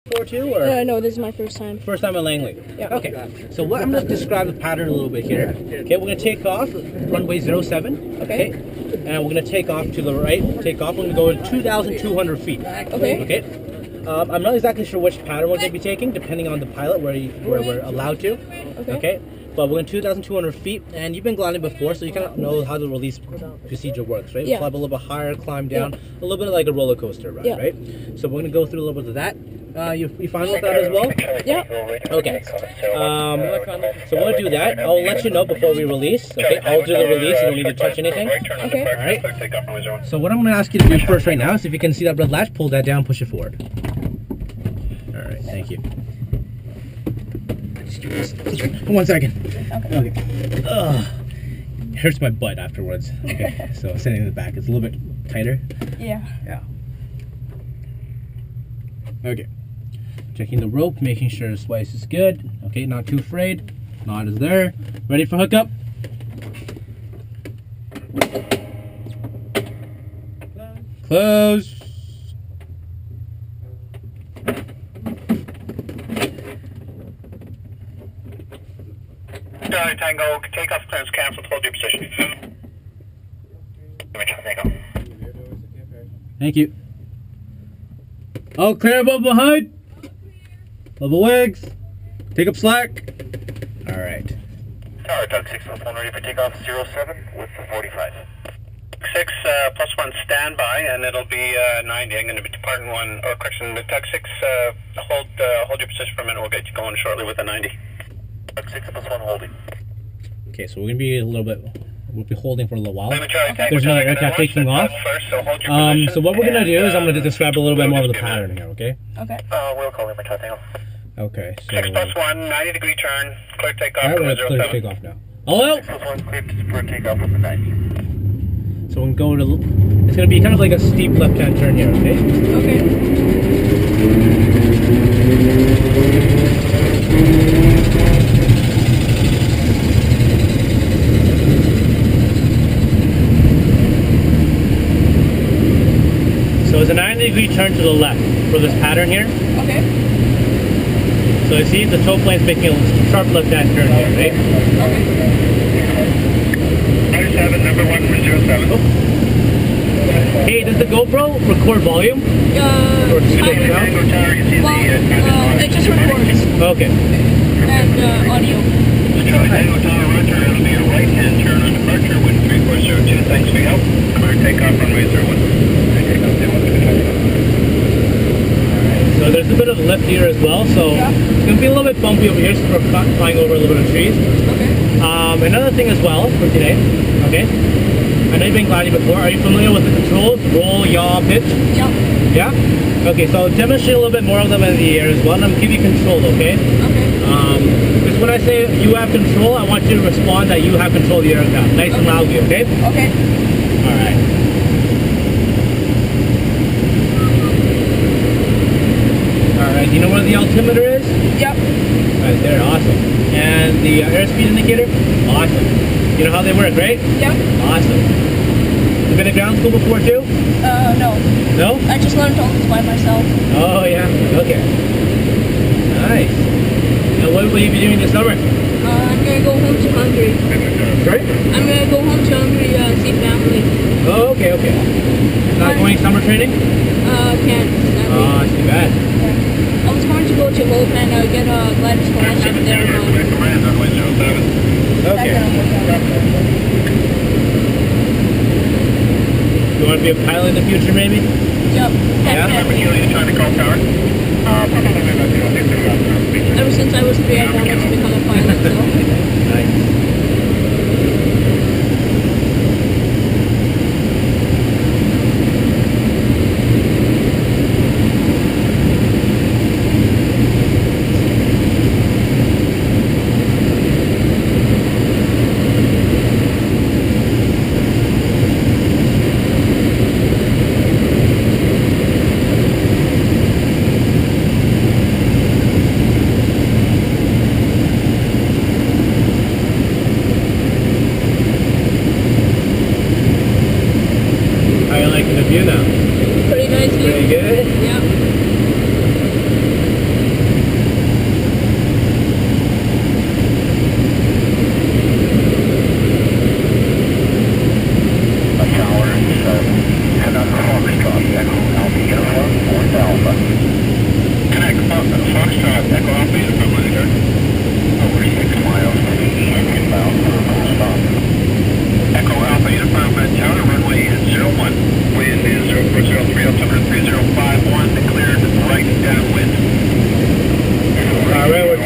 before too, or No, this is my first time. first time at Langley? Yeah. Okay. So what I'm going to describe the pattern a little bit here. Okay, we're going to take off runway 07. Okay. And we're going to take off to the right. Take off. We're going to go to 2,200 feet. Okay. Okay. I'm not exactly sure which pattern we're going to be taking, depending on the pilot where we're allowed to. Okay. But we're going 2,200 feet, and you've been gliding before, so you kind of know how the release procedure works, right? Yeah. Fly up a little bit higher, climb down, a little bit like a roller coaster ride, right? So we're going to go through a little bit of that. You fine with that as well? Yeah. Okay. So we'll do that. I'll let you know before we release. Okay. I'll do the release. You don't need to touch anything. Okay. All right. So what I'm going to ask you to do first right now is, if you can see that red latch, pull that down, push it forward. All right. Thank you. 1 second. Okay. Ugh. It hurts my butt afterwards. Okay. So sitting in the back, it's a little bit tighter. Yeah. Yeah. Okay. Checking the rope, making sure the splice is good. Okay, not too frayed. Knot is there. Ready for hookup? Close. Tango, takeoff clearance cancel, hold your position. Tango. Thank you. All clear above behind. Level wings. Take up slack. All right. Tower, Doug 611 ready for takeoff 07 with the 45. 6 +1 standby, and it'll be 90. I'm going to be departing one, or correction, Doug 6, hold your position for a minute. We'll get you going shortly with a 90. Doug 6 +1 holding. Okay, so we're going to be a little bit, we'll be holding for a little while. There's another aircraft taking off. So what we're going to do is I'm going to describe a little bit more of the pattern here, okay? Okay. We'll call him a Tango. Okay, so... 6 +1, 90-degree turn, clear takeoff. Alright, we're clear to take off now. Hello? 6 +1, clear for takeoff with the 90. So we can go to... It's going to be kind of like a steep left-hand turn here, okay? Okay. So it's a 90-degree turn to the left for this pattern here. Okay. So you see the tow plane's making a sharp left-hand turn here, right? Okay. 97, number 1 for 07. Oh. Hey, does the GoPro record volume? Or Well, it just records. Okay. And audio. Tango Tower, Roger, it'll be a right-hand turn on departure, wind 3402. Thanks for your help. Clear takeoff, runway 01. So there's a bit of lift here as well, so it's going to be a little bit bumpy over here, so we're flying over a little bit of trees. Okay. Another thing as well for today, okay? I know you've been gliding before. Are you familiar with the controls? Roll, yaw, pitch? Yep. Yeah? Okay, so I'll demonstrate a little bit more of them in the air as well, and I'm going to give you control, okay? Okay. Because when I say you have control, I want you to respond that you have control of the aircraft, nice and loudly, okay? Okay. Alright. Alright, do you know where the altimeter is? Yep. Right there, awesome. And the airspeed indicator? Awesome. You know how they work, right? Yep. Awesome. You been to ground school before too? No. No? I just learned all this by myself. Oh yeah, okay. Nice. And what will you be doing this summer? I'm gonna go home to Hungary. Sorry? I'm gonna go home to Hungary, see family. Oh, okay, okay. Not going summer training? Can't. Oh, it's too bad. Yeah. I was going to go to Hope and get a glider scholarship there. Okay. You want to be a pilot in the future, maybe? Yep. Ever since I was 3, I wanted to become a pilot, so. Nice.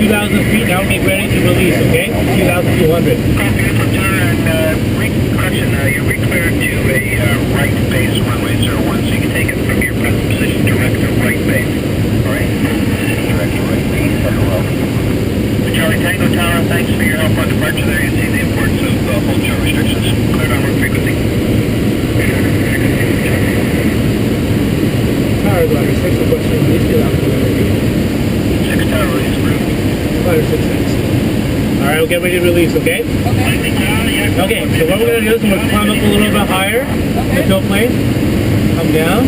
2,000 feet. Now get ready to release, okay? 2,200. You're re-cleared to a right base runway 01, so you can take it from your present position direct to right base. Alright? Direct to right base, hello. Charlie Tango Tower, thanks for your help on departure there. You see the importance of hold show restrictions. Cleared on route frequency. Tower glider 6 request to release 2,200. 6 tower release approved. Glider 6. Alright, we'll get ready to release, okay? Okay, so what we're going to do is we're going to climb up a little bit higher. The tow plane. Come down.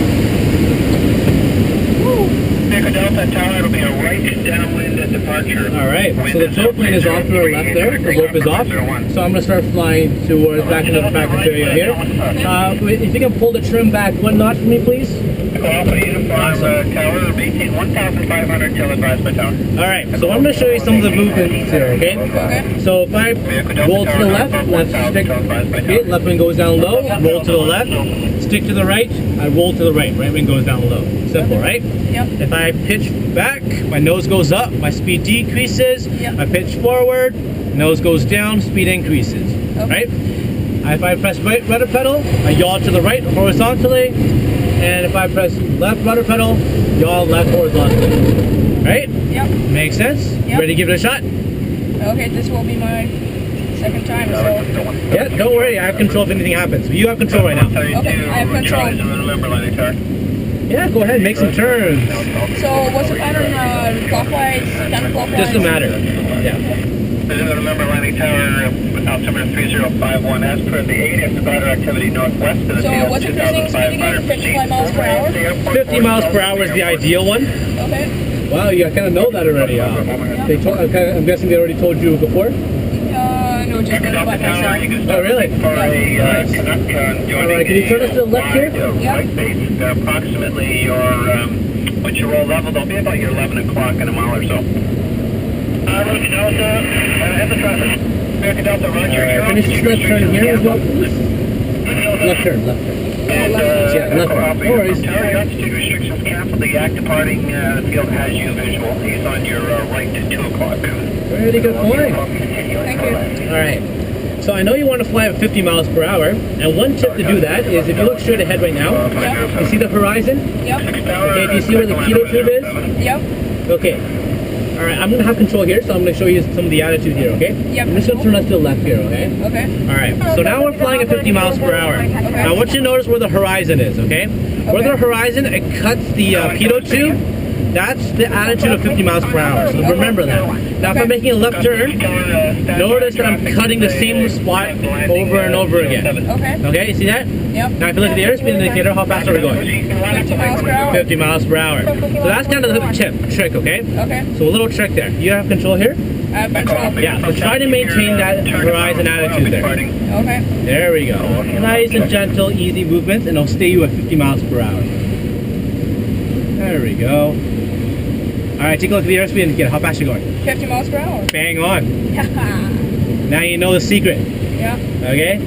Echo Delta Tower, it'll be a right downwind at departure. Alright, so the tow plane is off to our left there. The rope is off. So I'm going to start flying towards back into the practice area here. If you can pull the trim back 1 notch for me, please. Alpha Uniform Tower, maintain 1,500 till advised by tower. Alright, so I'm going to show you some of the movements here, okay? So if I roll to the left stick, okay, left wing goes down low, roll to the left, stick to the right, I roll to the right wing goes down low. Simple, right? Yep. If I pitch back, my nose goes up, my speed decreases. Yep. I pitch forward, nose goes down, speed increases, right? If I press right rudder pedal, I yaw to the right horizontally. And if I press left rudder pedal, yaw left horizontally. Right? Yep. Makes sense? Yep. Ready to give it a shot? Okay, this will be my second time, so... Yeah, don't worry, I have control if anything happens. You have control right now. Okay, I have control. Yeah, go ahead, make some turns. So, what's the pattern? Clockwise, counterclockwise? Doesn't matter. Yeah. Remember landing tower, altimeter 3051, as per the ADS glider activity northwest of the So, what's the cruising speed again? 55 miles per hour? 50 miles per hour is the ideal one. Okay. Wow, you kind of know that already. They told, I'm guessing they already told you before? No, just by myself. Oh, really? Nice. Alright, can you turn us to the left here? Yeah. Approximately your, what's your roll level? They'll be about your 11 o'clock in a mile or so. American Delta, have the traffic. American Delta, Roger. Finish this left turn here as well, please. Left turn, left turn. Yeah, left turn. No worries. Tower altitude restrictions canceled. The yak departing field has you visual. He's on your right to 2 o'clock. Very good flying. Thank you. Alright. So I know you want to fly at 50 miles per hour, and one tip to do that is if you look straight ahead right now, you see the horizon? Yep. Okay, do you see where the pitot tube is? Yep. Okay. Alright, I'm going to have control here, so I'm going to show you some of the attitude here, okay? Yep. I'm just going to turn us to the left here, okay? Okay. Alright, so now we're flying at 50 miles per hour. Now I want you to notice where the horizon is, okay? Where the horizon, it cuts the pitot tube. That's the attitude of 50 miles per hour, so remember that. Now if I'm making a left turn, notice that I'm cutting the same spot over and over again. Okay. Okay, you see that? Yep. Now if you look at the airspeed indicator, how fast are we going? 50 miles per hour. 50 miles per hour. So that's kind of the trick, okay? Okay. So a little trick there. You have control here? I have control. Yeah, so try to maintain that horizon attitude there. Okay. There we go. Nice and gentle, easy movements, and it'll stay you at 50 miles per hour. There we go. Alright, take a look at the airspeed indicator. How fast are you going? 50 miles per hour. Bang on. Now you know the secret. Yeah. Okay?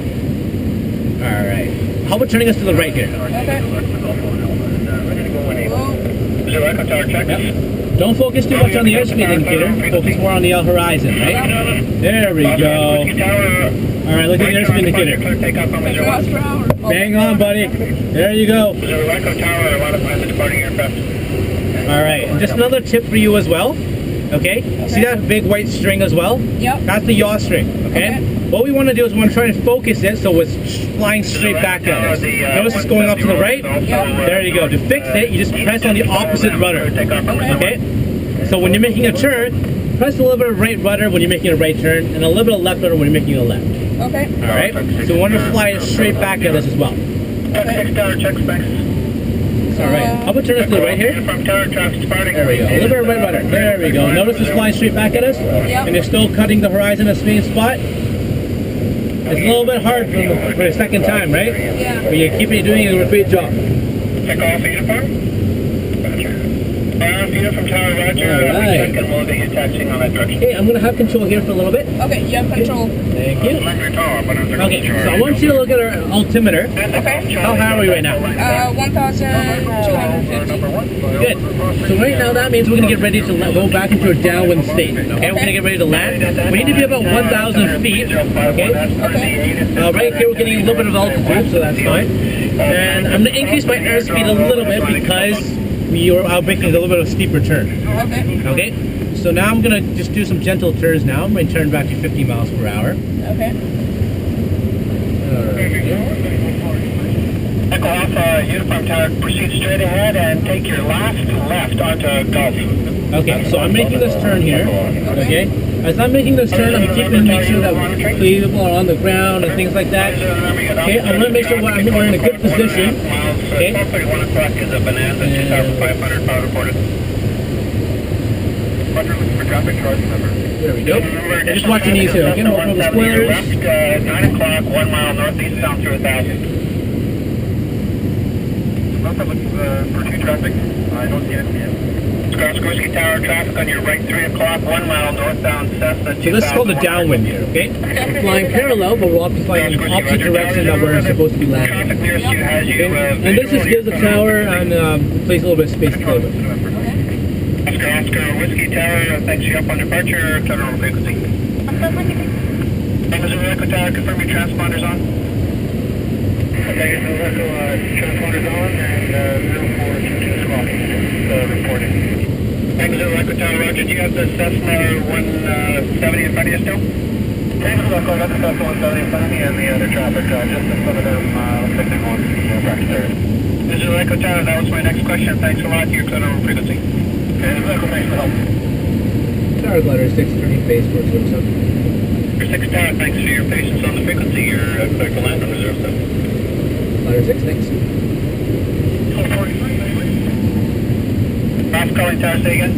Alright. How about turning us to the right here? Okay. Yep. Don't focus too much on the airspeed indicator. Focus more on the horizon, right? There we go. Alright, look at the airspeed indicator. 50 miles per hour. Bang on, buddy. There you go. Alright, and just another tip for you as well. Okay? See that big white string as well? Yep. That's the yaw string, okay? What we want to do is we want to try and focus it so it's flying straight back at us. Notice it's going up to the right? Yep. There you go. To fix it, you just press on the opposite rudder. Okay? So when you're making a turn, press a little bit of right rudder when you're making a right turn, and a little bit of left rudder when you're making a left. Okay. Alright? So we want to fly it straight back at us as well. Alright, how about turn us to the right here? There we go. A little bit of right rudder. There we go. Notice it's flying straight back at us? Yep. And you're still cutting the horizon at the same spot? It's a little bit hard for the second time, right? Yeah. But you keep doing a great job. Check off uniform. View from Tower, Roger. Alright. Check and we'll get you taxiing on that direction. Okay, I'm gonna have control here for a little bit. Okay, you have control. Thank you. Okay, Okay, so I want you to look at our altimeter. Okay. How high are we right now? 1,250. Good. So right now that means we're gonna get ready to go back into a downwind state. Okay, we're gonna get ready to land. We need to be about 1,000 feet. Okay. Right here we're getting a little bit of altitude, so that's fine. And I'm gonna increase my airspeed a little bit because we are making a little bit of a steeper turn. Okay. Okay. So now I'm gonna just do some gentle turns now. I'm gonna turn back to 50 miles per hour. Okay. Echo Alpha, Uniform Tower, proceed straight ahead and take your last left onto Gulf. Okay, so I'm making this turn here. Okay. As I'm making this turn, I'm keeping make sure that people are on the ground and things like that. Okay, I'm gonna make sure we're in a good position. Okay. 1 o'clock is a bonanza, 2,500 power reported. For traffic charge number. There we go. Just watching these here. Okay, no problem. Spoilers. Left, 9 o'clock, 1 mile northeast, down through 1,000. For 2 traffic, I don't see anything yet. Whiskey Tower, traffic on your right, 3 o'clock, 1 mile northbound, Cessna. So this is called the downwind here, okay? We're flying parallel, but we're also flying in the opposite direction that we're supposed to be landing. Traffic nearest you has you. Okay? And this just gives the tower and place a little bit of space to play with. Oscar, Whiskey Tower, thanks you up on departure, turn on frequency. Missouri Echo Tower, confirm your transponders on. Okay, Missouri Echo, transponders on, and 0422 squawk, reporting. Missouri Echo Tower, Roger, do you have the Cessna 170 in front of you still? Missouri Echo, got the Cessna 170 in front of me and the other traffic, just in front of them, looks like they want the back third. Missouri Echo Tower, that was my next question, thanks a lot, you're clear on frequency. Okay, Missouri Echo, thanks for help. Tower glider 630 phase for 07. Your 6 Tower, thanks for your patience on the frequency. You're clear to land on 07. Glider 6, thanks. Last calling Tower, say again.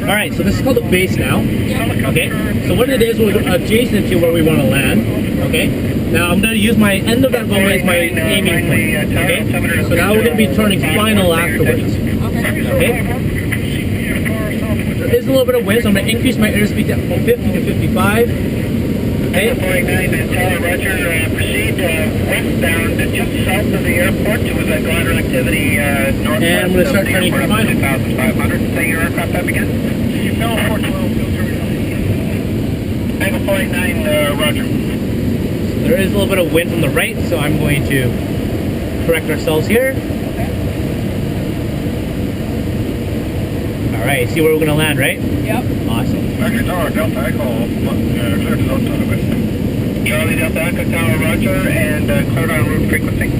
Alright, so this is called the base now. Okay, so what it is, we're adjacent to where we want to land. Okay, now I'm going to use my end of that runway as my aiming point. Okay, so now we're going to be turning final afterwards. Okay. There is a little bit of wind, so I'm going to increase my airspeed from 50 to 55. Okay. 49 Tower, Roger, proceed westbound just south of the airport to a glider activity northwest. And I'm going to start turning for final. 2,500. Say your aircraft type again. No, 412. Angle 49, Roger. So there is a little bit of wind from the right, so I'm going to correct ourselves here. Alright, see where we're going to land, right? Yep. Awesome. Roger, Tower, Delta Echo, clear to zone Charlie, Delta Echo Tower, Roger, and cleared on route frequency.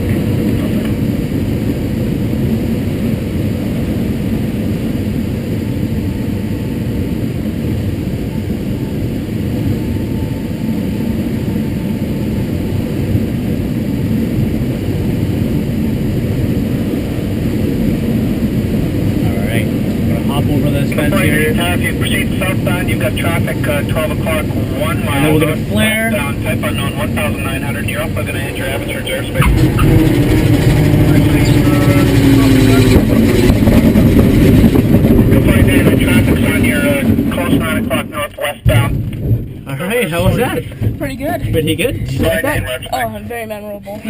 Over this fence here. If you proceed southbound, you've got traffic 12 o'clock, 1 mile. And then we're going to flare. Down, type unknown 1,900. You're also going to enter Abbotsford's airspace. Traffic's on your close 9 o'clock northwestbound. Alright, how was that? Pretty good. Pretty good? Did you like that? Oh, very memorable.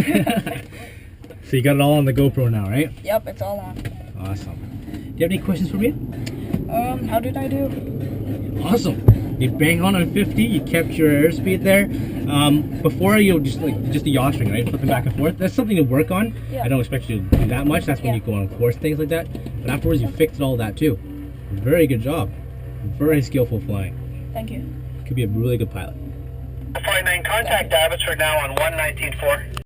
So you got it all on the GoPro now, right? Yep, it's all on. Awesome. Do you have any questions for me? How did I do? Awesome. You bang on 50, you kept your airspeed there. Before you just the yaw string, right? Flipping back and forth. That's something to work on. Yeah. I don't expect you to do that much. That's when you go on course, things like that. But afterwards you fixed all that too. Very good job. Very skillful flying. Thank you. Could be a really good pilot. 49, contact Abbotsford now on 119.4.